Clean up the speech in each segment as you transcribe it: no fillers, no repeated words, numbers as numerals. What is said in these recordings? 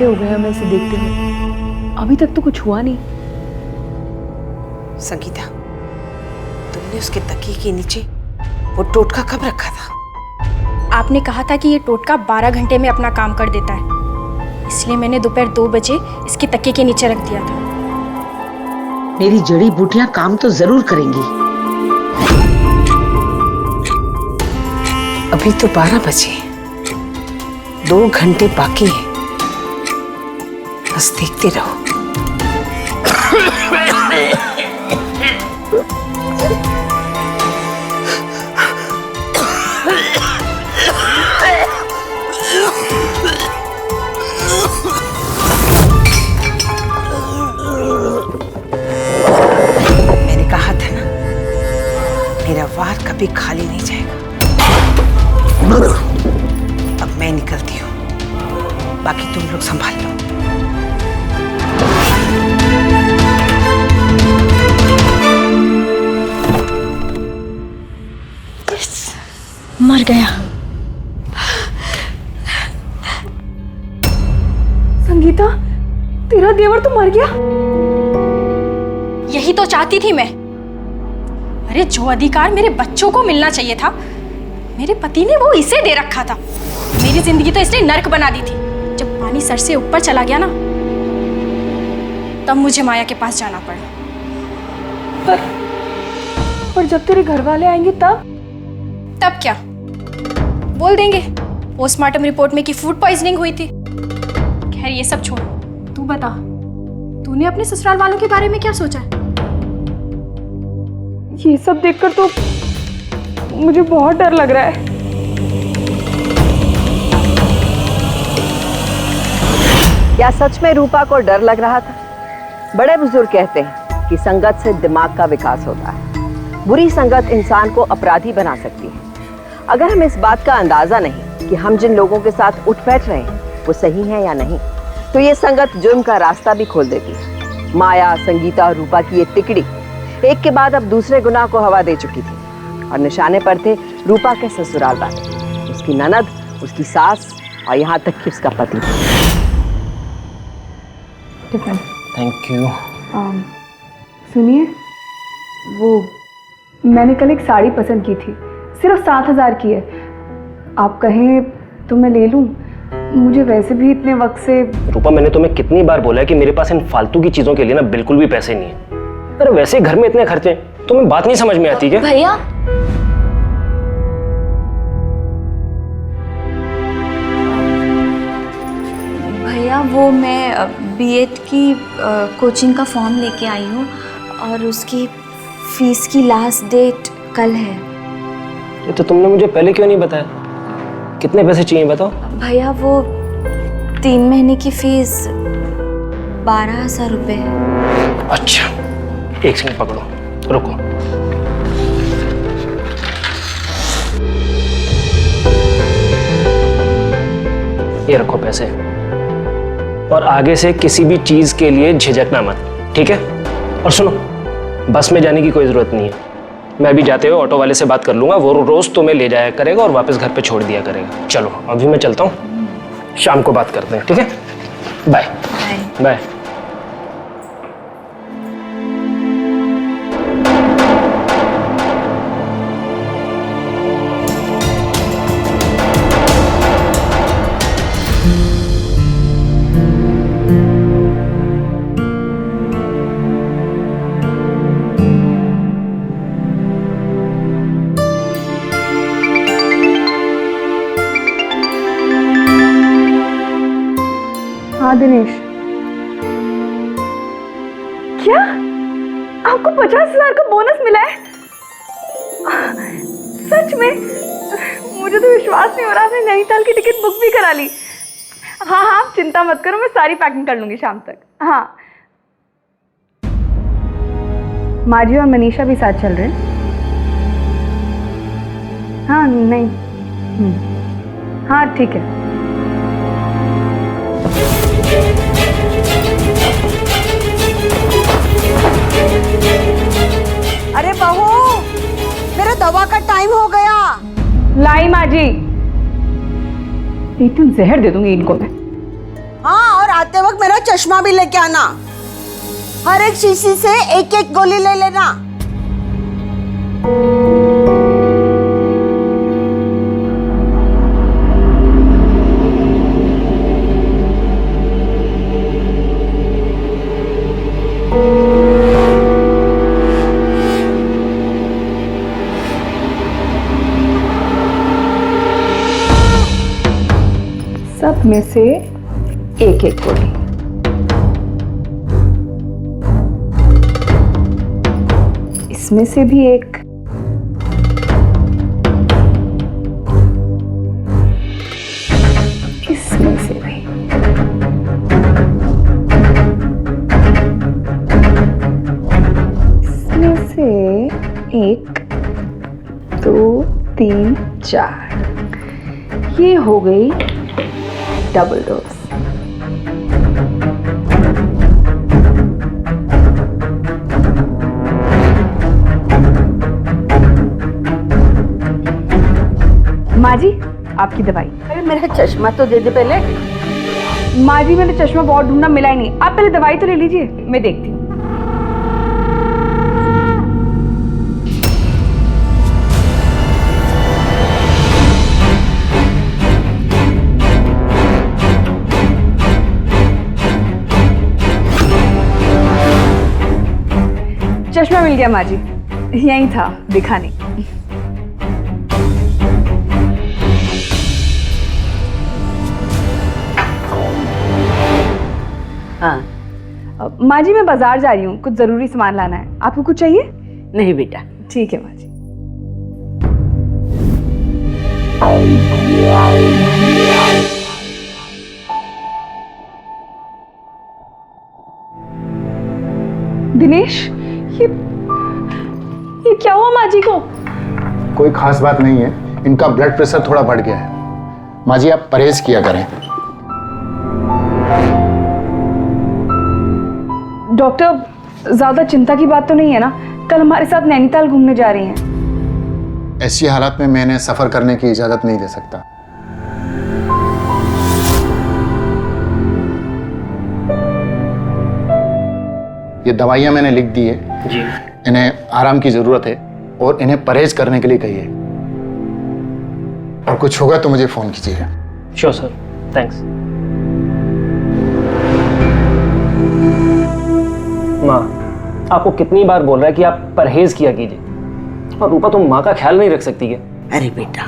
घंटे हो गए हमें इसे देखते हुए, अभी तक तो कुछ हुआ नहीं। संगीता, तुमने उसके तकिए के नीचे वो टोटका कब रखा था? आपने कहा था कि ये टोटका 12 घंटे में अपना काम कर देता है, इसलिए मैंने दोपहर 2 बजे इसके तकिए के नीचे रख दिया था। मेरी जड़ी बूटियां काम तो जरूर करेंगी। अभी तो 12 बजे, 2 घंटे बाकी हैं। बस देखते रहो। मैंने कहा था ना, मेरा वार कभी खाली नहीं जाएगा। अब मैं निकलती हूँ, बाकी तुम लोग संभाल लो। मर गया। संगीता, तेरा देवर तो मर गया। यही तो चाहती थी मैं। अरे जो अधिकार मेरे बच्चों को मिलना चाहिए था, मेरे पति ने वो इसे दे रखा था। मेरी जिंदगी तो इसने नर्क बना दी थी। जब पानी सर से ऊपर चला गया ना, तब मुझे माया के पास जाना पड़ा। पर जब तेरे घर वाले आएंगे तब क्या बोल देंगे? पोस्टमार्टम रिपोर्ट में कि फूड पॉइजनिंग हुई थी। खैर ये सब छोड़, तू बता, तूने अपने ससुराल वालों के बारे में क्या सोचा है? ये सब देखकर तो मुझे बहुत डर लग रहा है। क्या सच में रूपा को डर लग रहा था? बड़े बुजुर्ग कहते हैं कि संगत से दिमाग का विकास होता है। बुरी संगत इंसान को अपराधी बना सकती है। अगर हमें इस बात का अंदाजा नहीं कि हम जिन लोगों के साथ उठ बैठ रहे हैं वो सही है या नहीं, तो ये संगत जुर्म का रास्ता भी खोल देती है। माया, संगीता और रूपा की ये तिकड़ी एक के बाद अब दूसरे गुनाह को हवा दे चुकी थी और निशाने पर थे रूपा के ससुराल वाले, उसकी ननद, उसकी सास और यहाँ तक कि उसका पति। Thank you. सुनिए, वो मैंने कल एक साड़ी पसंद की थी, सिर्फ 7,000 की है। आप कहें तो मैं ले लूं? मुझे वैसे भी इतने वक्त से। रूपा, मैंने तुम्हें कितनी बार बोला है कि मेरे पास इन फालतू की चीजों के लिए ना बिल्कुल भी पैसे नहीं है। अरे वैसे घर में इतने खर्चे, तुम्हें बात नहीं समझ में आती क्या? भैया, वो मैं बीएड की कोचिंग का फॉर्म लेके आई हूँ और उसकी फीस की लास्ट डेट कल है। ये तो तुमने मुझे पहले क्यों नहीं बताया? कितने पैसे चाहिए बताओ? भैया वो 3 महीने की फीस 12,000 रुपये है। अच्छा, एक सेकंड पकड़ो, रुको। ये रखो पैसे, और आगे से किसी भी चीज के लिए झिझकना मत, ठीक है? और सुनो, बस में जाने की कोई जरूरत नहीं है। मैं भी जाते हुए ऑटो वाले से बात कर लूंगा, वो रोज तुम्हें ले जाया करेगा और वापस घर पे छोड़ दिया करेगा। चलो अभी मैं चलता हूँ, शाम को बात करते हैं, ठीक है? Bye bye. हाँ दिनेश, क्या आपको 50,000 का बोनस मिला है? सच में? मुझे तो विश्वास नहीं हो रहा। आपने नैनीताल की टिकट बुक भी करा ली? हाँ हाँ, आप चिंता मत करो, मैं सारी पैकिंग कर लूंगी शाम तक। हाँ, माजी और मनीषा भी साथ चल रहे हैं? हाँ नहीं, हाँ ठीक है। अरे बहू, मेरा दवा का टाइम हो गया। लाई माँ जी, एक दिन जहर दे दूंगी इनको मैं। हाँ, और आते वक्त मेरा चश्मा भी लेके आना। हर एक शीशी से एक एक गोली ले लेना। सब में से एक एक गोली। इसमें से भी एक। इसमें से भी। इसमें से एक, दो, तीन, चार। ये हो गई डबल डोज। माँ जी, आपकी दवाई। अरे मेरा चश्मा तो दे दे पहले। माँ जी, मैंने चश्मा बहुत ढूंढा, मिला ही नहीं। आप पहले दवाई तो ले लीजिए, मैं देखती हूँ। चश्मा मिल गया माँ जी, यहीं था, दिखा नहीं। हाँ माँ जी, मैं बाजार जा रही हूँ, कुछ जरूरी सामान लाना है। आपको कुछ चाहिए? नहीं बेटा। ठीक है माँ जी। दिनेश, ये क्या हुआ माँ जी को? कोई खास बात नहीं है, इनका ब्लड प्रेशर थोड़ा बढ़ गया है। माँ जी, आप परहेज किया करें। डॉक्टर, ज्यादा चिंता की बात तो नहीं है ना? कल हमारे साथ नैनीताल घूमने जा रही हैं। ऐसी हालत में मैं इन्हें सफर करने की इजाजत नहीं दे सकता। ये दवाइयां मैंने लिख दी है जी। इन्हें आराम की जरूरत है और इन्हें परहेज करने के लिए कहिए। और कुछ होगा तो मुझे फोन कीजिएगा। Sure sir, thanks. माँ, आपको कितनी बार बोल रहा है कि आप परहेज किया कीजिए, और रूपा तुम माँ का ख्याल नहीं रख सकती क्या? अरे बेटा,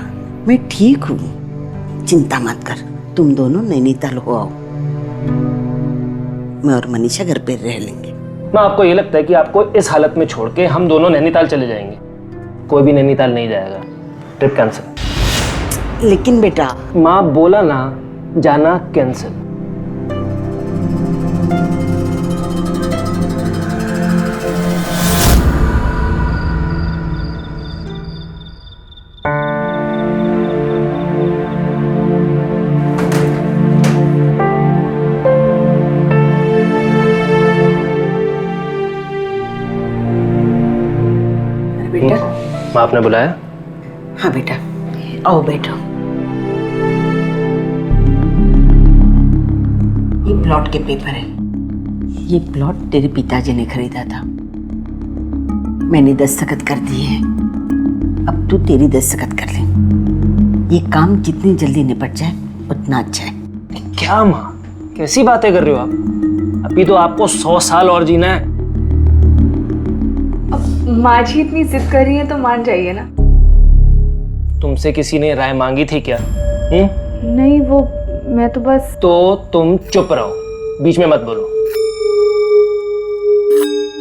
मैं ठीक हूँ, चिंता मत कर। तुम दोनों नैनीताल हो आओ, मैं और मनीषा घर पे रह लेंगे। माँ, आपको ये लगता है कि आपको इस हालत में छोड़ के हम दोनों नैनीताल चले जाएंगे? कोई भी नैनीताल नहीं जाएगा, ट्रिप कैंसिल। लेकिन बेटा, माँ बोला ना, जाना कैंसिल। बेटा। माँ, आपने बुलाया? हाँ बेटा, आओ बैठो। ये प्लॉट के पेपर है। ये प्लॉट तेरे पिताजी ने खरीदा था, मैंने दस्तखत कर दिए हैं। अब तू तेरी दस्तखत कर ले। ये काम जितनी जल्दी निपट जाए उतना अच्छा है। क्या माँ, कैसी बातें कर रहे हो आप? अभी तो आपको 100 साल और जीना है। माँ जी इतनी जिद कर रही है तो मान जाइए ना। तुमसे किसी ने राय मांगी थी क्या? नहीं, वो मैं तो बस। तो तुम चुप रहो, बीच में मत बोलो।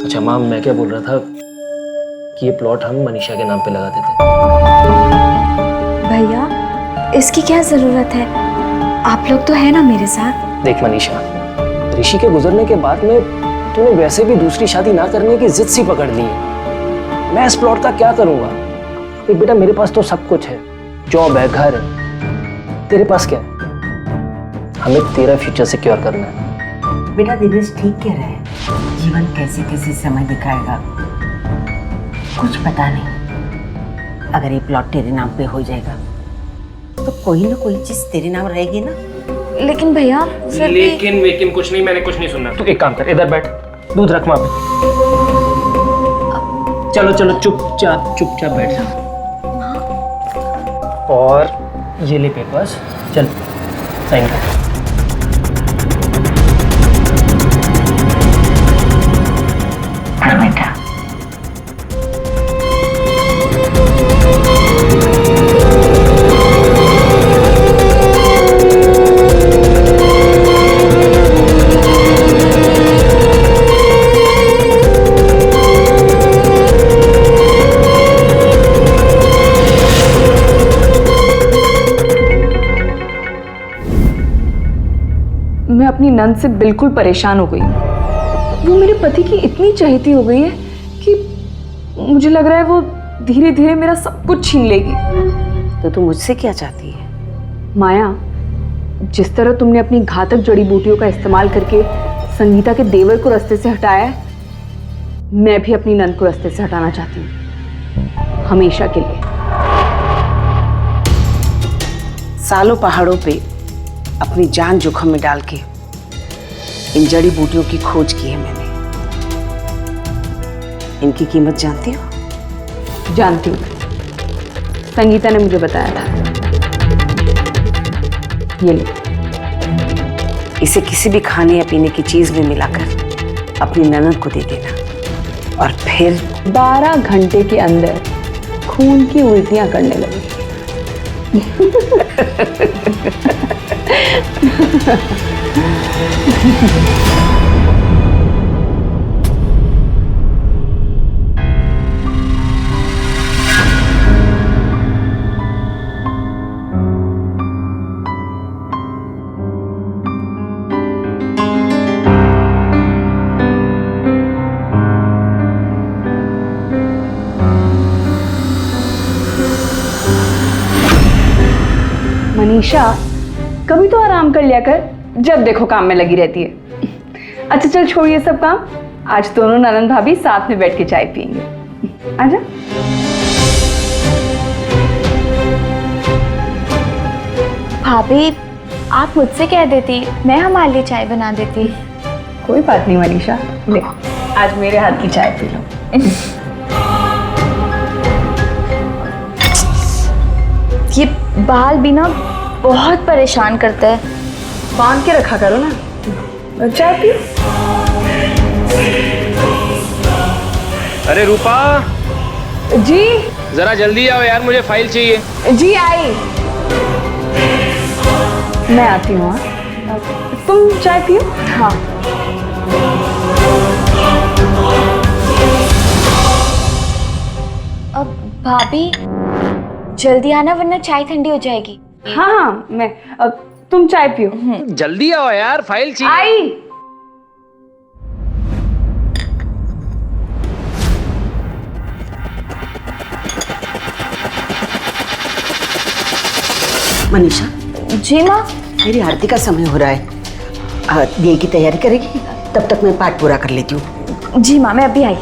अच्छा माँ, मैं क्या बोल रहा था कि ये प्लॉट हम मनीषा के नाम पे लगाते थे। भैया, इसकी क्या जरूरत है? आप लोग तो है ना मेरे साथ। देख मनीषा, ऋषि के गुजरने के बाद में तूने वैसे भी दूसरी शादी ना करने की जिद सी पकड़ ली है। मैं इस प्लॉट का क्या करूंगा? देख बेटा, मेरे पास तो सब कुछ है, जॉब है, घर है। तेरे पास क्या है? हमें तेरा फ्यूचर सिक्योर करना है। बेटा दिनेश ठीक कह रहा है, जीवन कैसे कैसे समय दिखाएगा, कुछ पता नहीं। अगर ये प्लॉट तेरे नाम पे हो जाएगा तो कोई ना कोई चीज तेरे नाम रहेगी ना। लेकिन भैया फिर भी लेकिन वेकिन कुछ नहीं, मैंने कुछ नहीं सुनना। तू एक काम कर, इधर बैठ, दूध रख वहां पे। चलो चलो चुपचाप चुपचाप बैठ जा। और ये ले पेपर्स, चल साइन कर। हाँ बेटा, मैं अपनी नंद से बिल्कुल परेशान हो गई हूँ। वो मेरे पति की इतनी चहेती हो गई है कि मुझे लग रहा है वो धीरे धीरे मेरा सब कुछ छीन लेगी। तो तू मुझसे क्या चाहती है? माया, जिस तरह तुमने अपनी घातक जड़ी बूटियों का इस्तेमाल करके संगीता के देवर को रास्ते से हटाया है, मैं भी अपनी नंद को रास्ते से हटाना चाहती हूँ, हमेशा के लिए। सालों पहाड़ों पे अपनी जान जोखिम में डाल के इन जड़ी बूटियों की खोज की है मैंने। इनकी कीमत जानती हो? जानती हूँ, संगीता ने मुझे बताया था। ये ले। इसे किसी भी खाने या पीने की चीज में मिलाकर अपनी ननद को दे देना, और फिर 12 घंटे के अंदर खून की उल्टियां करने लगी। मनीषा, कभी तो आराम कर लिया कर, जब देखो काम में लगी रहती है। अच्छा चल छोड़िए सब काम, आज दोनों ननंद भाभी साथ में बैठ के चाय पियेंगे। आजा। भाभी आप मुझसे कह देती, मैं हमारे लिए चाय बना देती। कोई बात नहीं मनीषा, ले आज मेरे हाथ की चाय पी लो। ये बाल भी ना बहुत परेशान करता है। बांध के रखा करो ना, चाय पियो। अरे रूपा, जी जरा जल्दी आओ यार, मुझे फाइल चाहिए। जी आई, मैं आती हूँ। हाँ? तुम चाय पियो। हाँ। अब भाभी जल्दी आना वरना चाय ठंडी हो जाएगी। हाँ हाँ मैं, अब तुम चाय पियो। जल्दी आओ यार, फाइल चाहिए। आई। मनीषा, जी माँ। मेरी आरती का समय हो रहा है, दिए की तैयारी करेगी? तब तक मैं पाठ पूरा कर लेती हूँ। जी माँ, मैं अभी आई।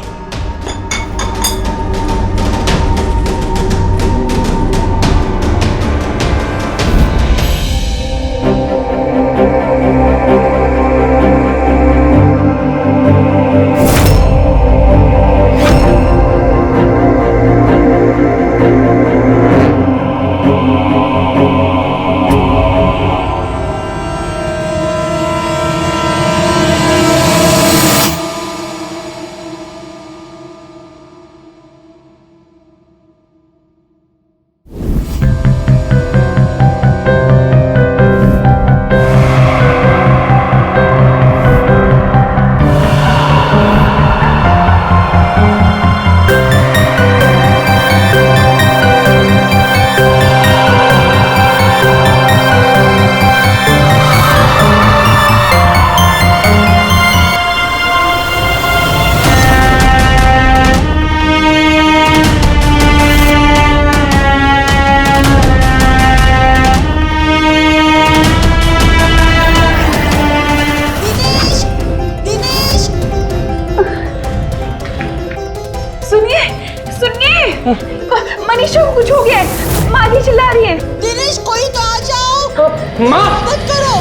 मनीषा को कुछ हो गया है, माँ भी चिल्ला रही है। दिनेश, कोई तो आ जाओ, माँ मत करो।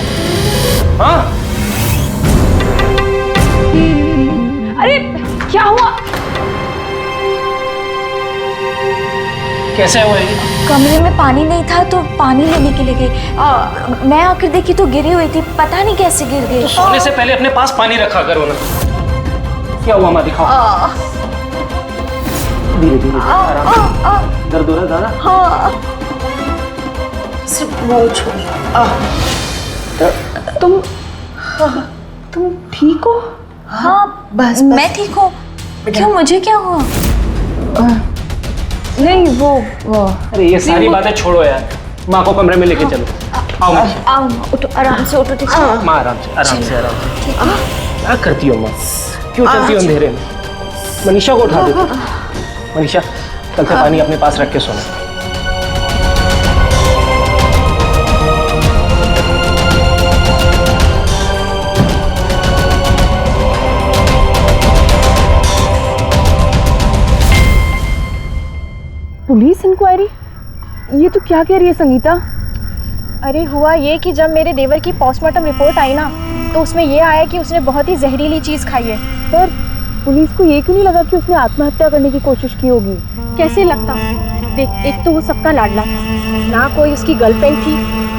हाँ अरे क्या हुआ? कैसे हुआ ये? कमरे में पानी नहीं था तो पानी लेने के लिए गई। मैं आकर देखी तो गिरी हुई थी, पता नहीं कैसे गिर गई। तो सोने से पहले अपने पास पानी रखा करो ना। क्या हुआ माँ, दिखाओ। धीरे धीरे आराम से। दर्द हो रहा है ज्यादा? हाँ सिर्फ वो छोड़ी। तुम ठीक हो? हाँ बस मैं ठीक हूँ। क्यों, मुझे क्या हुआ? नहीं वो अरे ये सारी बातें छोड़ो यार, माँ को कमरे में लेके चलो। आओ माँ। आओ उठो, आराम से उठो। ठीक है माँ आराम से आराम से आराम से। क्या करती हो माँ, क्यों चलती हो अंधेरे में? मनीषा को उठा देती। मनीषा कल से पानी अपने पास रख के सोना। Police inquiry? ये तो क्या कह रही है संगीता? अरे हुआ ये कि जब मेरे देवर की पोस्टमार्टम रिपोर्ट आई ना, तो उसमें ये आया कि उसने बहुत ही जहरीली चीज़ खाई है। पर पुलिस को ये क्यों नहीं लगा कि उसने आत्महत्या करने की कोशिश की होगी? कैसे लगता? देख, एक तो वो सबका लाडला था, ना कोई उसकी गर्लफ्रेंड थी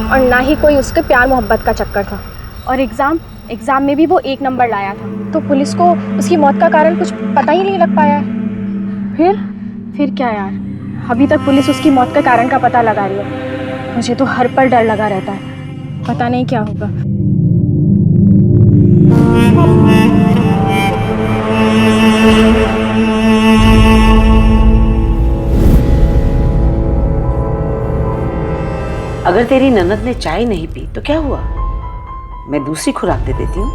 और ना ही कोई उसके प्यार मोहब्बत का चक्कर था। और एग्ज़ाम में भी वो 1 नंबर लाया था। तो पुलिस को उसकी मौत का कारण कुछ पता ही नहीं लग पाया है। फिर क्या यार, अभी तक पुलिस उसकी मौत का कारण का पता लगा रही है। मुझे तो हर पल डर लगा रहता है, पता नहीं क्या होगा। अगर तेरी ननद ने चाय नहीं पी तो क्या हुआ, मैं दूसरी खुराक दे देती हूँ।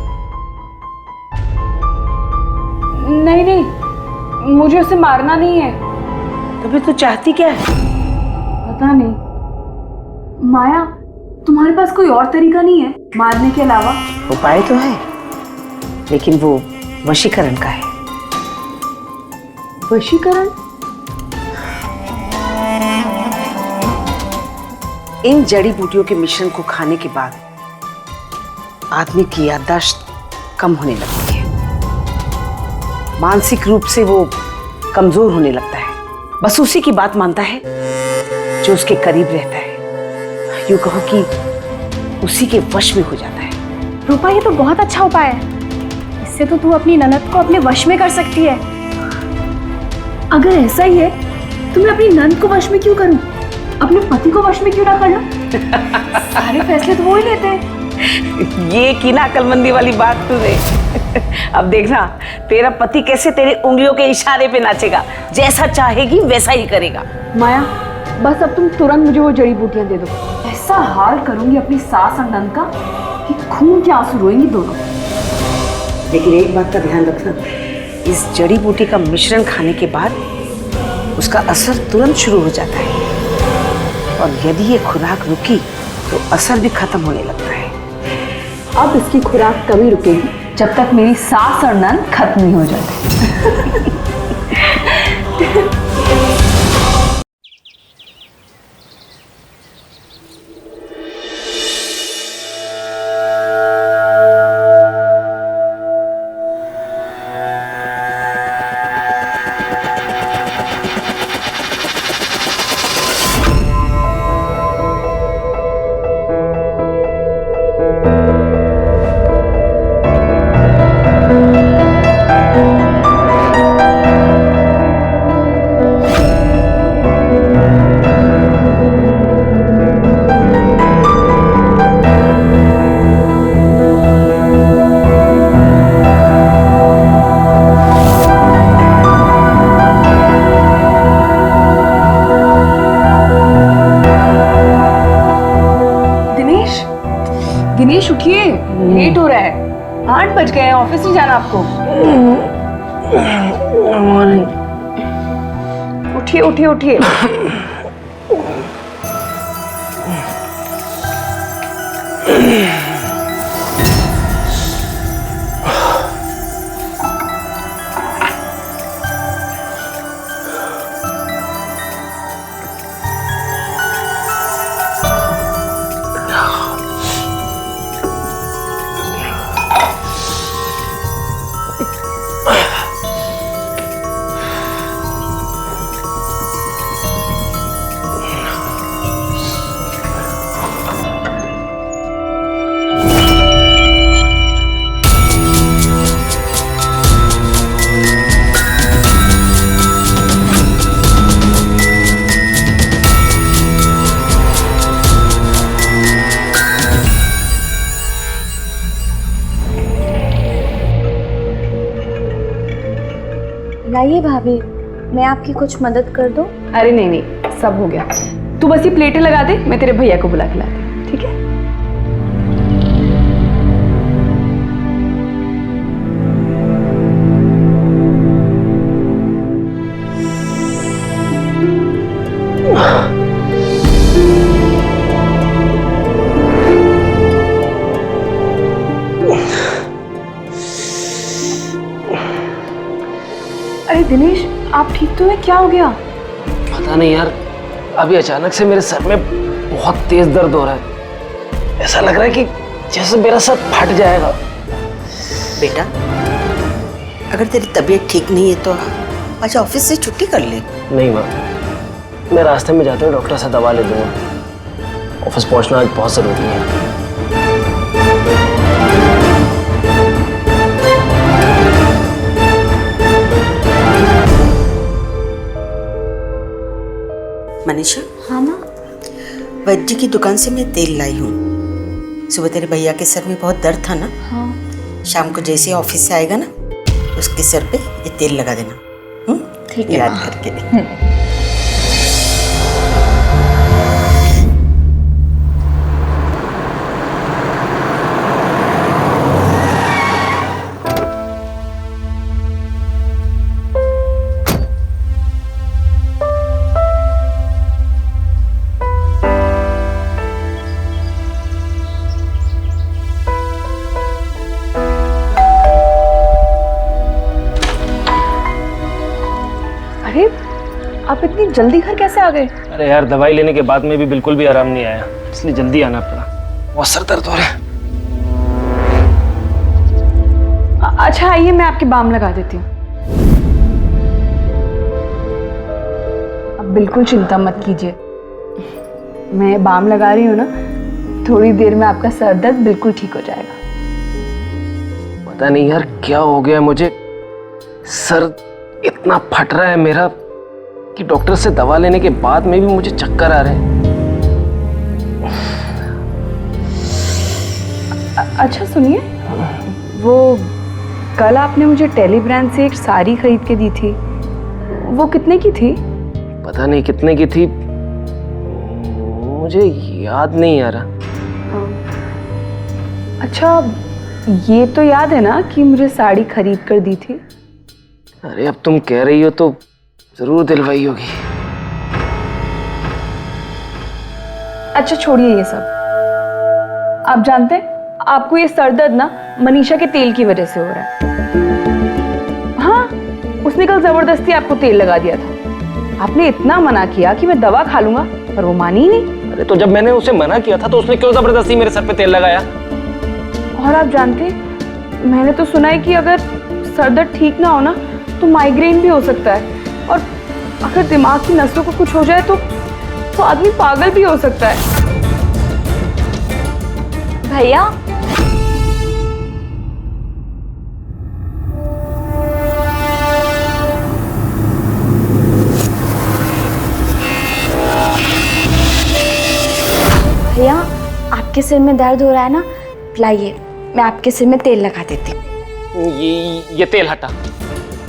नहीं, मुझे उसे मारना नहीं है। तो फिर तू चाहती क्या है? पता नहीं माया, तुम्हारे पास कोई और तरीका नहीं है मारने के अलावा? उपाय तो है, लेकिन वो वशीकरण का है। वशीकरण? इन जड़ी बूटियों के मिश्रण को खाने के बाद आदमी की याददाश्त कम होने लगती है, मानसिक रूप से वो कमजोर होने लगता है, बस उसी की बात मानता है जो उसके करीब रहता है। यूं कहो कि उसी के वश में हो जाता है। रूपा, ये तो बहुत अच्छा उपाय है। इससे तो तू अपनी ननद को अपने वश में कर सकती है। अगर ऐसा ही है तो मैं अपनी नंद को वश में क्यों करूं? अपने पति को वश में क्यों ना कर लूं? सारे फैसले तो वो ही लेते हैं। ये की ना अकलमंदी वाली बात तूने। अब देखना तेरा पति कैसे तेरे उंगलियों के इशारे पे नाचेगा, जैसा चाहेगी वैसा ही करेगा। माया, बस अब तुम तुरंत मुझे वो जड़ी बूटियां दे दो। ऐसा हाल करूंगी अपनी सास और नंद का कि खून के आंसू रोएंगी दोनों। लेकिन एक बात का ध्यान रखना, इस जड़ी बूटी का मिश्रण खाने के बाद उसका असर तुरंत शुरू हो जाता है, और यदि ये खुराक रुकी तो असर भी खत्म होने लगता है। अब इसकी खुराक तभी रुकेगी जब तक मेरी सास और नंद खत्म नहीं हो जाती। दिनेश उठिए, लेट हो रहा है। 8 बज गए हैं, ऑफिस नहीं जाना आपको? उठिए उठिए उठिए। बताइए भाभी, मैं आपकी कुछ मदद कर दूं? अरे नहीं नहीं, सब हो गया। तू बस ये प्लेटें लगा दे, मैं तेरे भैया को बुला के लाती हूँ, ठीक है? अरे दिनेश, आप ठीक तो है? क्या हो गया? पता नहीं यार, अभी अचानक से मेरे सर में बहुत तेज दर्द हो रहा है। ऐसा लग रहा है कि जैसे मेरा सर फट जाएगा। बेटा, अगर तेरी तबीयत ठीक नहीं है तो आज ऑफिस से छुट्टी कर ले। नहीं माँ, मैं रास्ते में जाते हुए डॉक्टर से दवा ले लूँगा। ऑफिस पहुँचना आज बहुत ज़रूरी है। मनीषा, हाँ माँ। वैद्य की दुकान से मैं तेल लाई हूँ। सुबह तेरे भैया के सर में बहुत दर्द था ना? हाँ शाम को जैसे ऑफिस से आएगा ना, उसके सर पे ये तेल लगा देना। ठीक है। याद करके। अरे आप इतनी जल्दी घर कैसे आ गए? अरे यार, दवाई लेने के बाद में भी बिल्कुल भी आराम नहीं आया, इसलिए जल्दी आना पड़ा। बहुत सर दर्द हो रहा है। अच्छा आइए, मैं आपके बाम लगा देती हूँ। अब बिल्कुल चिंता मत कीजिए, मैं बाम लगा रही हूँ ना, थोड़ी देर में आपका सर दर्द बिल्कुल ठीक हो जाएगा। पता नहीं यार क्या हो गया मुझे, सर इतना फट रहा है मेरा कि डॉक्टर से दवा लेने के बाद में भी मुझे चक्कर आ रहे हैं। अच्छा सुनिए, वो कल आपने मुझे टेली ब्रांड से एक साड़ी खरीद के दी थी, वो कितने की थी? पता नहीं कितने की थी, मुझे याद नहीं आ रहा। अच्छा ये तो याद है ना कि मुझे साड़ी खरीद कर दी थी? अरे अब तुम कह रही हो तो जरूर दिलवाई होगी। अच्छा छोड़िए ये सब। आप जानते हैं आपको ये सर दर्द ना मनीषा के तेल की वजह से हो रहा है। हाँ, उसने कल जबरदस्ती आपको तेल लगा दिया था। आपने इतना मना किया कि मैं दवा खा लूंगा, पर वो मानी ही नहीं। अरे तो जब मैंने उसे मना किया था तो उसने क्यों जबरदस्ती मेरे सर पे तेल लगाया? और आप जानते, मैंने तो सुना है कि अगर सर दर्द ठीक ना हो ना तो माइग्रेन भी हो सकता है, और अगर दिमाग की नसों को कुछ हो जाए तो आदमी पागल भी हो सकता है। भैया, भैया आपके सिर में दर्द हो रहा है ना, लाइए मैं आपके सिर में तेल लगा देती हूँ। ये तेल हटा।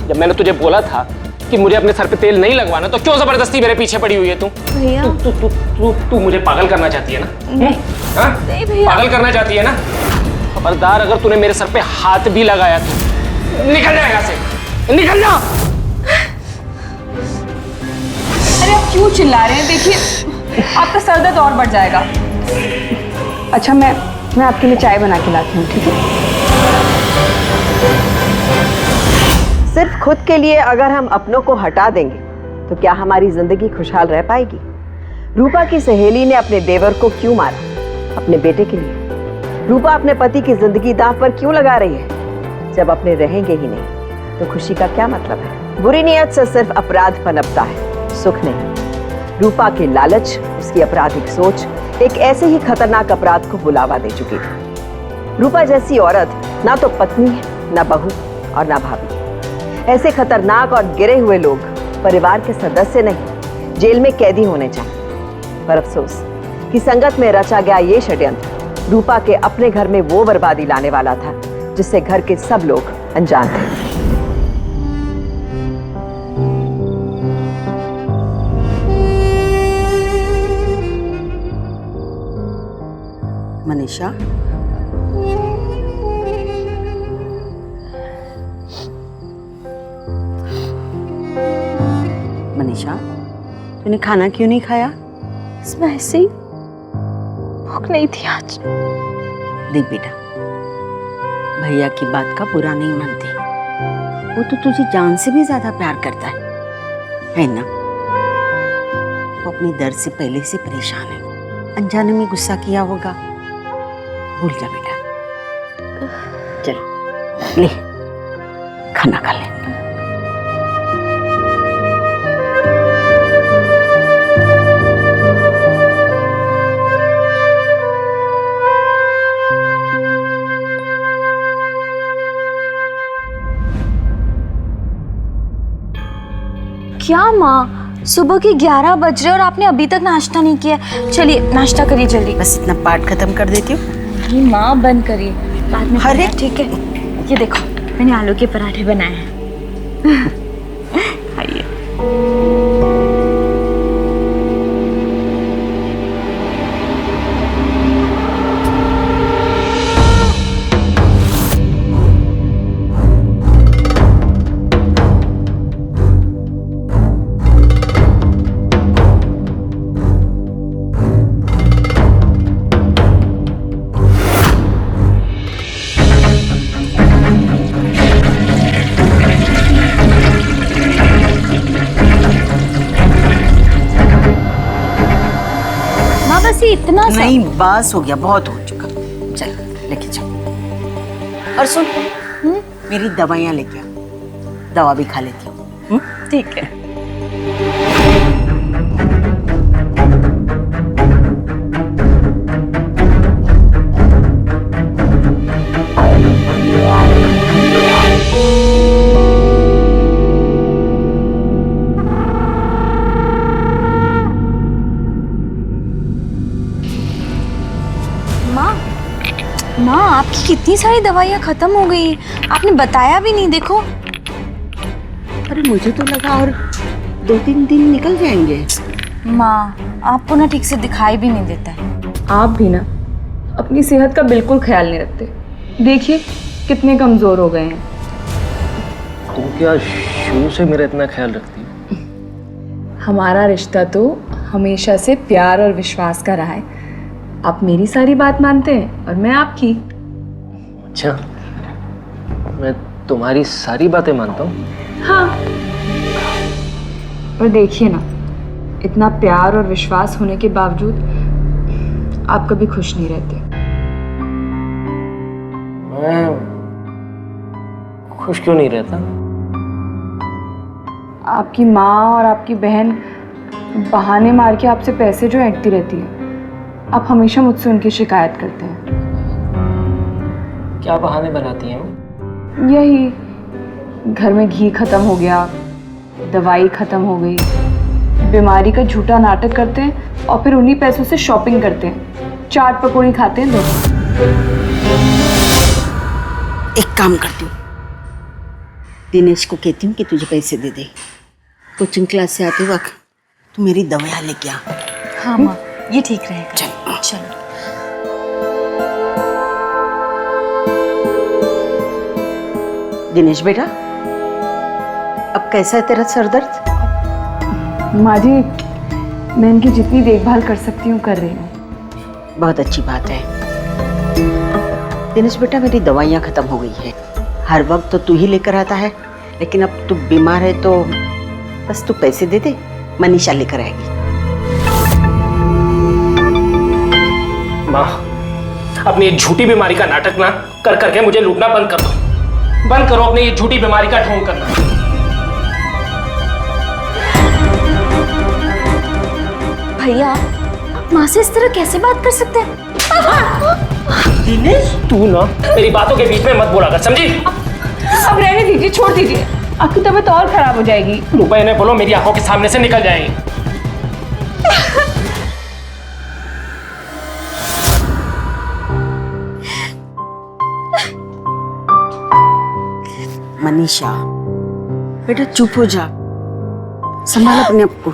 जब मैंने तुझे बोला था कि मुझे अपने सर पे तेल नहीं लगवाना, तो क्यों जबरदस्ती मेरे पीछे पड़ी हुई है तू? भैया तू मुझे पागल करना चाहती है ना? नहीं, हाँ? नहीं भैया। पागल करना चाहती है ना? खबरदार, अगर तूने मेरे सर पे हाथ भी लगाया तो निकल जा यहाँ से, निकल जा। अरे आप क्यों चिल्ला रहे हैं? देखिए आपका सर दर्द और बढ़ जाएगा। अच्छा मैं आपके लिए चाय बना के लाती हूँ, ठीक है? सिर्फ खुद के लिए अगर हम अपनों को हटा देंगे तो क्या हमारी जिंदगी खुशहाल रह पाएगी? रूपा की सहेली ने अपने देवर को क्यों मारा? अपने बेटे के लिए। रूपा अपने पति की जिंदगी दांव पर क्यों लगा रही है? जब अपने रहेंगे ही नहीं तो खुशी का क्या मतलब है? बुरी नीयत से सिर्फ अपराध पनपता है, सुख नहीं। रूपा के लालच, उसकी आपराधिक सोच एक ऐसे ही खतरनाक अपराध को बुलावा दे चुकी थी। रूपा जैसी औरत ना तो पत्नी है, ना बहू और ना भाभी। ऐसे खतरनाक और गिरे हुए लोग परिवार के सदस्य नहीं, जेल में कैदी होने चाहिए। पर अफसोस कि संगत में रचा गया ये षड्यंत्र रूपा के अपने घर में वो बर्बादी लाने वाला था जिससे घर के सब लोग अनजान थे। मनीषा, मनीषा, तूने खाना क्यों नहीं खाया? इसमें ऐसे ही भूख नहीं थी आज। देख बेटा, भैया की बात का बुरा नहीं मानती, वो तो तुझे जान से भी ज्यादा प्यार करता है ना? वो अपनी दर्द से पहले से परेशान है, अनजाने में गुस्सा किया होगा, भूल जा बेटा। चल ले खाना खा ले। क्या माँ, सुबह के 11 बज रहे और आपने अभी तक नाश्ता नहीं किया? चलिए नाश्ता करिए जल्दी। बस इतना पार्ट खत्म कर देती हूँ। नहीं माँ, बंद करिए, बाद में अरे ठीक है। ये देखो मैंने आलू के पराठे बनाए हैं। आइए। इतना सा? नहीं, बस हो गया, बहुत हो चुका। चल लेके चल। और सुन, मेरी दवाइयाँ लेके आ, दवा भी खा लेती हूँ। ठीक है। माँ, आपकी कितनी सारी दवाइयाँ खत्म हो गई, आपने बताया भी नहीं। देखो। अरे मुझे तो लगा और 2-3 दिन निकल जाएंगे। माँ, आपको ना ठीक से दिखाई भी नहीं देता है। आप भी ना अपनी सेहत का बिल्कुल ख्याल नहीं रखते। देखिए कितने कमजोर हो गए हैं। तुम क्या शुरू से मेरा इतना ख्याल रखती हो? हमारा रिश्ता तो हमेशा से प्यार और विश्वास का रहा है। आप मेरी सारी बात मानते हैं और मैं आपकी। अच्छा, मैं तुम्हारी सारी बातें मानता हूँ? हाँ, और देखिए ना, इतना प्यार और विश्वास होने के बावजूद आप कभी खुश नहीं रहते। मैं खुश क्यों नहीं रहता? आपकी माँ और आपकी बहन बहाने मार के आपसे पैसे जो ऐंठती रहती है, आप हमेशा मुझसे उनकी शिकायत करते हैं। क्या बहाने बनाती हैं वो? यही, घर में घी खत्म हो गया, दवाई खत्म हो गई, बीमारी का झूठा नाटक करते हैं और फिर उन्हीं पैसों से शॉपिंग करते हैं, चाट पकौड़ी खाते हैं दोनों। एक काम करती हूँ, दिनेश को कहती हूँ कि तुझे पैसे दे दे, कोचिंग क्लास से आते वक्त तू मेरी दवाइयाँ लेके आ। हाँ माँ, ये ठीक रहेगा। चल। चलो। दिनेश बेटा, अब कैसा है तेरा सर दर्द? माँ जी, मैं इनकी जितनी देखभाल कर सकती हूँ कर रही हूँ। बहुत अच्छी बात है। दिनेश बेटा, मेरी दवाइयाँ खत्म हो गई है। हर वक्त तो तू ही लेकर आता है, लेकिन अब तू बीमार है तो बस तू पैसे दे दे, मनीषा लेकर आएगी। माँ, अपनी ये झूठी बीमारी का नाटक ना कर करके मुझे लूटना बंद कर दो। बंद करो अपनी ये झूठी बीमारी का ढोंग करना। भैया, माँ से इस तरह कैसे बात कर सकते हैं? दिनेश, तू ना मेरी बातों के बीच में मत बोला कर, समझी? अब रहने दीजिए, छोड़ दीजिए, आपकी तबीयत और खराब हो जाएगी। रुपए ने बोलो मेरी आंखों के सामने से निकल जाएंगे। मनीषा बेटा चुप हो जा, संभाल अपने आप को।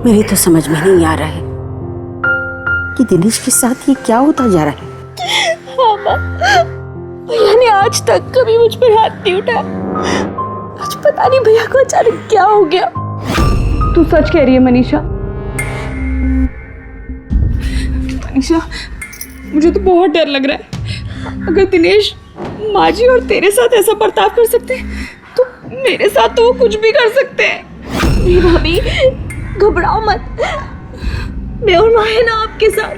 मेरी तो समझ में नहीं आ रहा है कि दिनेश के साथ ये क्या होता जा रहा है। हाँ माँ, भैया ने आज तक कभी मुझ पर हाथ नहीं उठाया। आज पता नहीं भैया को अचानक क्या हो गया। तू सच कह रही है मनीषा? मनीषा, मुझे तो बहुत डर लग रहा है। अगर दिनेश माँ जी और तेरे साथ ऐसा बर्ताव कर सकते हैं तो मेरे साथ तो वो कुछ भी कर सकते हैं। नहीं भाभी, घबराओ मत, मैं और माँ है ना आपके साथ।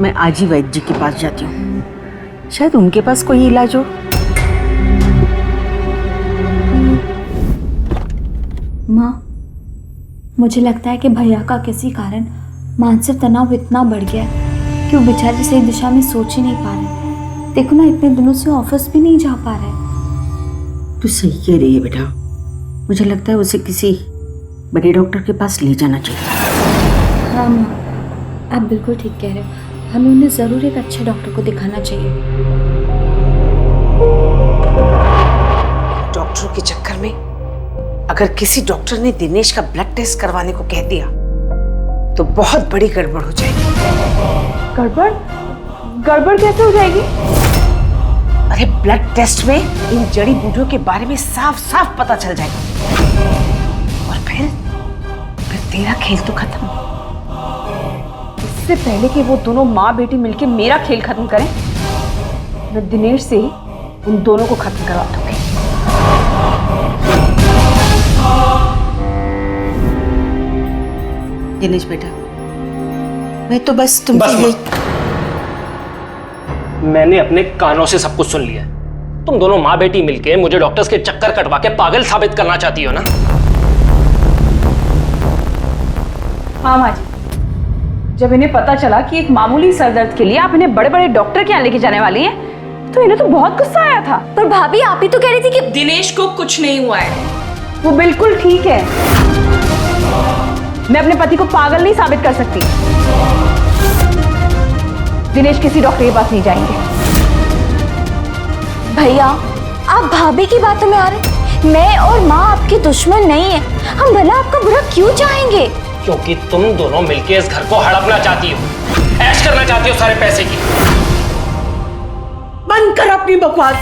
मैं आज ही वैद्य जी के पास जाती हूँ, शायद उनके पास कोई इलाज हो। माँ, मुझे लगता है कि भैया का किसी कारण मानसिक तनाव इतना बढ़ गया है कि वो बेचारे सही दिशा में सोच ही नहीं पा रहे। देखो ना, इतने दिनों से ऑफिस भी नहीं जा पा रहे। तू सही कह रही है बेटा, मुझे लगता है उसे किसी बड़े डॉक्टर के पास ले जाना चाहिए। हाँ माँ, आप बिल्कुल ठीक कह रहे हो। हमें उन्हें ज़रूर एक अच्छे डॉक्टर को दिखाना चाहिए। डॉक्टरों के चक्कर में अगर किसी डॉक्टर ने दिनेश का ब्लड टेस्ट करवाने को कह दिया तो बहुत बड़ी गड़बड़ हो जाएगी। गड़बड़? गड़बड़ कैसे हो जाएगी? अरे ब्लड टेस्ट में इन जड़ी बूटियों के बारे में साफ साफ पता चल जाएगा और फिर तेरा खेल तो खत्म। इससे पहले कि वो दोनों माँ बेटी मिलके मेरा खेल खत्म करें, मैं दिनेश से ही उन दोनों को खत्म करवा दूंगी। दिनेश बेटा, मैं तो बस तुमसे बस यही। मैंने अपने कानों से सब कुछ सुन लिया है। तुम दोनों माँ बेटी मिलके मुझे डॉक्टर्स के चक्कर कटवा के पागल साबित करना चाहती हो ना? हाँ माँ जी, जब इन्हें पता चला कि एक मामूली सर दर्द के लिए आप इन्हें बड़े बड़े डॉक्टर के यहाँ लेके जाने वाली हैं, तो इन्हें तो बहुत गुस्सा आया था। पर भाभी, आप ही तो कह रही थी कि दिनेश को कुछ नहीं हुआ है। वो बिल्कुल ठीक है। मैं अपने पति को पागल नहीं साबित कर सकती। दिनेश किसी डॉक्टर के पास नहीं जाएंगे। भैया, आप भाभी की बातों में आ रहे। मैं और माँ आपके दुश्मन नहीं है। हम भला आपका बुरा क्यों चाहेंगे? क्योंकि तुम दोनों मिलके इस घर को हड़पना चाहती हो, ऐश करना चाहती हो सारे पैसे की। बंद कर अपनी बकवास,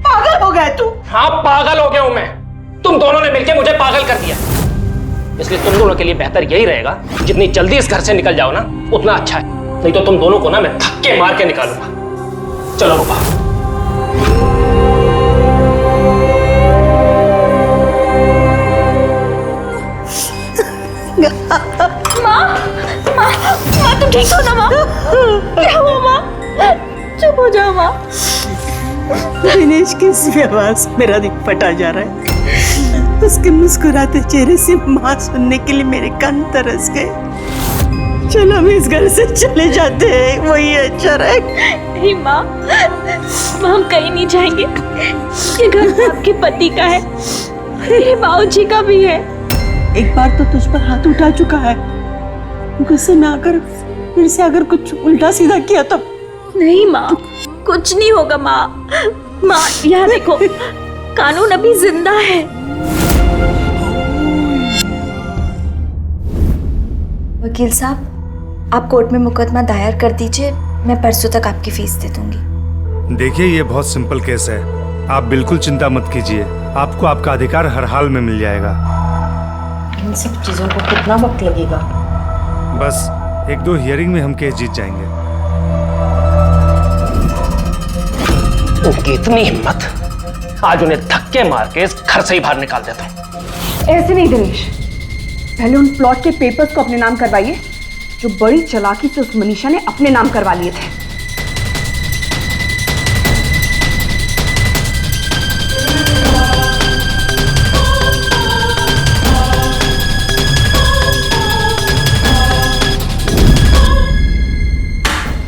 पागल हो गया तू। हाँ, पागल हो गया हूं मैं। तुम दोनों ने मिलके मुझे पागल कर दिया। इसलिए तुम दोनों के लिए बेहतर यही रहेगा, जितनी जल्दी इस घर से निकल जाओ ना उतना अच्छा है। नहीं तो तुम दोनों को ना मैं धक्के मार के निकालूंगा। चलो रूपा। माँ तुम ठीक हो ना माँ? क्या हुआ माँ? चुप हो जाओ माँ। दिनेश की इस आवाज से मेरा दिल फटा जा रहा है। उसके मुस्कुराते चेहरे से माँ सुनने के लिए मेरे कान तरस गए। चलो हम इस घर से चले जाते हैं, वही अच्छा रहे। नहीं माँ, हम कहीं नहीं जाएंगे। ये घर तो आपके पति का है, मेरे बाबूजी का भी है। एक बार तो तुझ पर हाथ उठा चुका है, गुस्से में आकर फिर से अगर कुछ उल्टा सीधा किया तो। नहीं माँ, कुछ नहीं होगा माँ। माँ यहाँ देखो, कानून अभी जिंदा है। वकील साहब, आप कोर्ट में मुकदमा दायर कर दीजिए। मैं परसों तक आपकी फीस दे दूंगी। देखिए, ये बहुत सिंपल केस है, आप बिल्कुल चिंता मत कीजिए। आपको आपका अधिकार हर हाल में मिल जाएगा। इन सब चीजों को कितना वक्त लगेगा? बस 1-2 हियरिंग में हम केस जीत जाएंगे। उनकी इतनी हिम्मत, आज उन्हें धक्के मार के इस घर से ही बाहर निकाल देता हूं। ऐसे नहीं दिनेश, पहले उन प्लॉट के पेपर्स को अपने नाम करवाइए जो बड़ी चालाकी से उस मनीषा ने अपने नाम करवा लिए थे।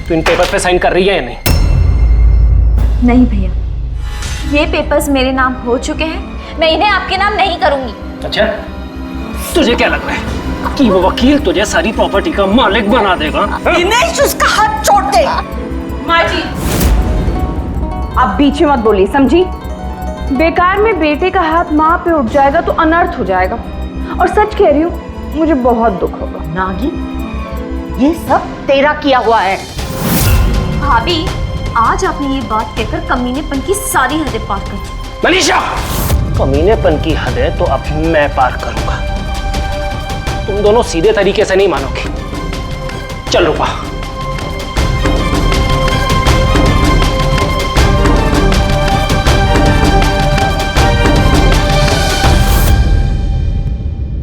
तो इन पेपर पे साइन कर रही है या नहीं? नहीं भैया, ये पेपर्स मेरे नाम हो चुके हैं। मैं इन्हें आपके नाम नहीं करूंगी। अच्छा, तुझे क्या लग रहा है कि वो वकील तुझे सारी प्रॉपर्टी का मालिक बना देगा? दिनेश, उसका हाथ छोड़ दे। माँ जी, आप बीच में मत बोलिए, समझी? बेकार में बेटे का हाथ माँ पे उठ जाएगा तो अनर्थ हो जाएगा। और सच कह रही हूँ, मुझे बहुत दुख होगा। नागी, ये सब तेरा किया हुआ है। भाभी, आज आपने ये बात कहकर कमीनेपन की सारी हदें पार कर दी। मनीषा, कमीनेपन की हदें तो अब मैं पार करूंगा। तुम दोनों सीधे तरीके से नहीं मानोगी। चल रूपा।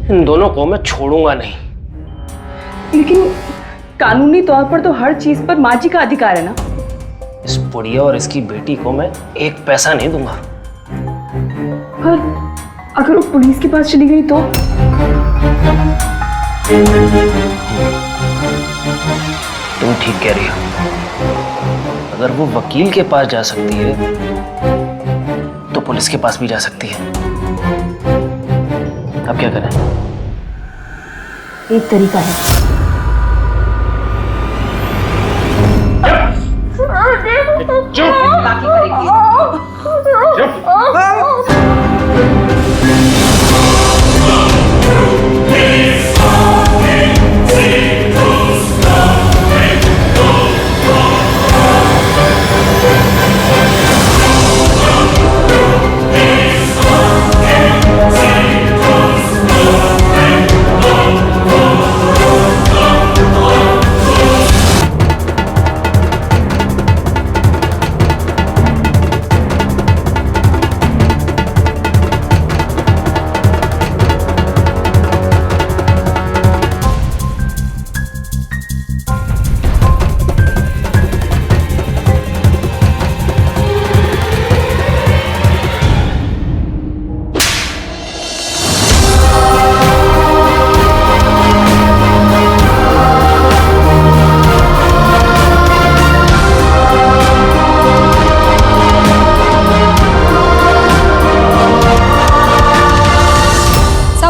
इन दोनों को मैं छोड़ूंगा नहीं। लेकिन कानूनी तौर पर तो हर चीज पर माँ जी का अधिकार है ना। इस बुढ़िया और इसकी बेटी को मैं एक पैसा नहीं दूंगा। पर अगर वो पुलिस के पास चली गई तो? तुम ठीक कह रही हो। अगर वो वकील के पास जा सकती है तो पुलिस के पास भी जा सकती है। अब क्या करें? एक तरीका है। बाकी करेंगे।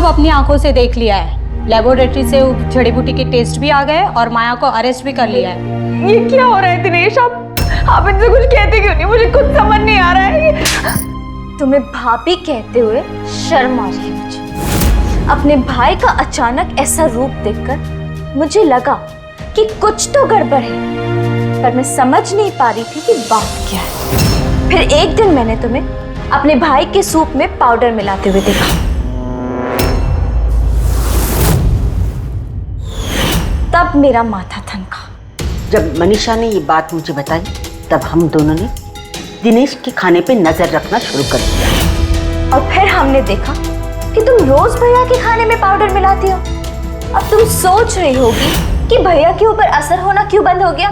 अपनी आंखों से देख लिया है। लेबोरेटरी से जड़ी बूटी के टेस्ट भी आ गए और माया को अरेस्ट भी कर लिया है। ये क्या हो रहा है दिनेश? आप इनसे कुछ कहते क्यों नहीं? मुझे कुछ समझ नहीं आ रहा है। तुम्हें भाभी कहते हुए शर्म आ रही है मुझे। अपने भाई का अचानक ऐसा रूप देखकर मुझे लगा कि कुछ तो गड़बड़ है, पर मैं समझ नहीं पा रही थी कि बात क्या है। फिर एक दिन मैंने तुम्हें अपने भाई के सूप में पाउडर मिलाते हुए देखा। तब मेरा माथा ठनका। जब मनीषा ने ये बात मुझे बताई तब हम दोनों ने दिनेश के खाने पे नजर रखना शुरू कर दिया। और फिर हमने देखा कि तुम रोज भैया के खाने में पाउडर मिलाती हो। अब तुम सोच रही होगी कि भैया के ऊपर असर होना क्यों बंद हो गया।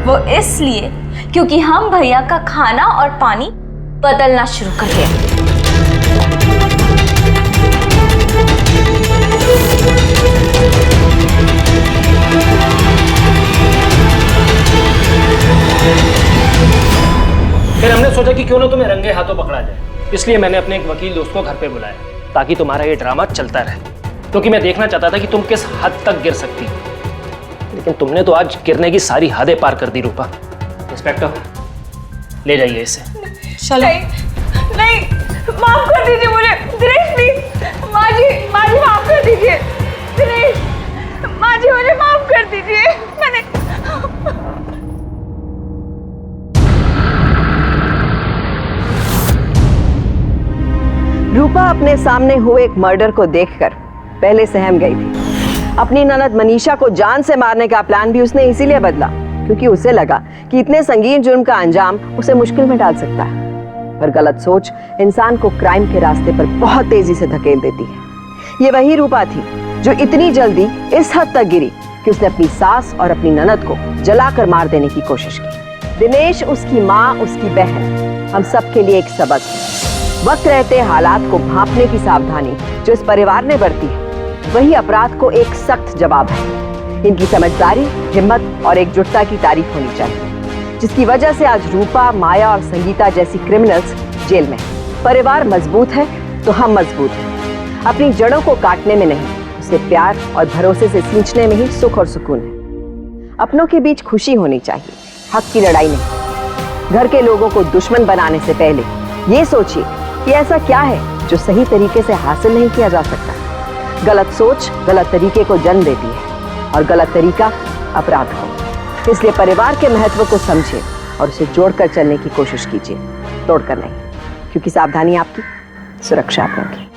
वो इसलिए क्योंकि हम भैया का खाना और पानी बदलना शुरू कर दिया। फिर हमने सोचा कि क्यों ना तुम्हें रंगे हाथों पकड़ा जाए, इसलिए मैंने अपने एक वकील दोस्त को घर पे बुलाया ताकि तुम्हारा ये ड्रामा चलता रहे, क्योंकि मैं देखना चाहता था कि तुम किस हद तक गिर सकती हो। लेकिन तुमने तो आज गिरने की सारी हदें पार कर दी रूपा। इंस्पेक्टर, ले जाइए इसे। चलो। नहीं, माफ कर दीजिए मुझे दिनेश, प्लीज। माँ जी माफ कर दीजिए। दिनेश, माँ जी मुझे माफ कर दीजिए। मैंने रूपा अपने सामने हुए एक मर्डर को देखकर पहले सहम गई थी। अपनी ननद मनीषा को जान से मारने का प्लान भी उसने इसीलिए बदला क्योंकि उसे लगा कि इतने संगीन जुर्म का अंजाम उसे मुश्किल में डाल सकता है। पर गलत सोच इंसान को क्राइम के रास्ते पर बहुत तेजी से धकेल देती है। ये वही रूपा थी जो इतनी जल्दी इस हद तक गिरी कि उसने अपनी सास और अपनी ननद को जलाकर मार देने की कोशिश की। दिनेश, उसकी माँ, उसकी बहन, हम सब के लिए एक सबक है। वक्त रहते हालात को भांपने की सावधानी जो इस परिवार ने बरती है, वही अपराध को एक सख्त जवाब है। इनकी समझदारी, हिम्मत और एकजुटता की तारीफ होनी चाहिए, जिसकी वजह से आज रूपा, माया और संगीता जैसी क्रिमिनल्स जेल में हैं। परिवार मजबूत है तो हम मजबूत हैं। अपनी जड़ों को काटने में नहीं, उसे प्यार और भरोसे से सींचने में ही सुख और सुकून है। अपनों के बीच खुशी होनी चाहिए, हक की लड़ाई नहीं। घर के लोगों को दुश्मन बनाने से पहले ये सोचिए कि ऐसा क्या है जो सही तरीके से हासिल नहीं किया जा सकता। गलत सोच गलत तरीके को जन्म देती है। और गलत तरीका अपराध हो। इसलिए परिवार के महत्व को समझे और उसे जोड़कर चलने की कोशिश कीजिए, तोड़कर नहीं, क्योंकि सावधानी आपकी, सुरक्षा आपकी।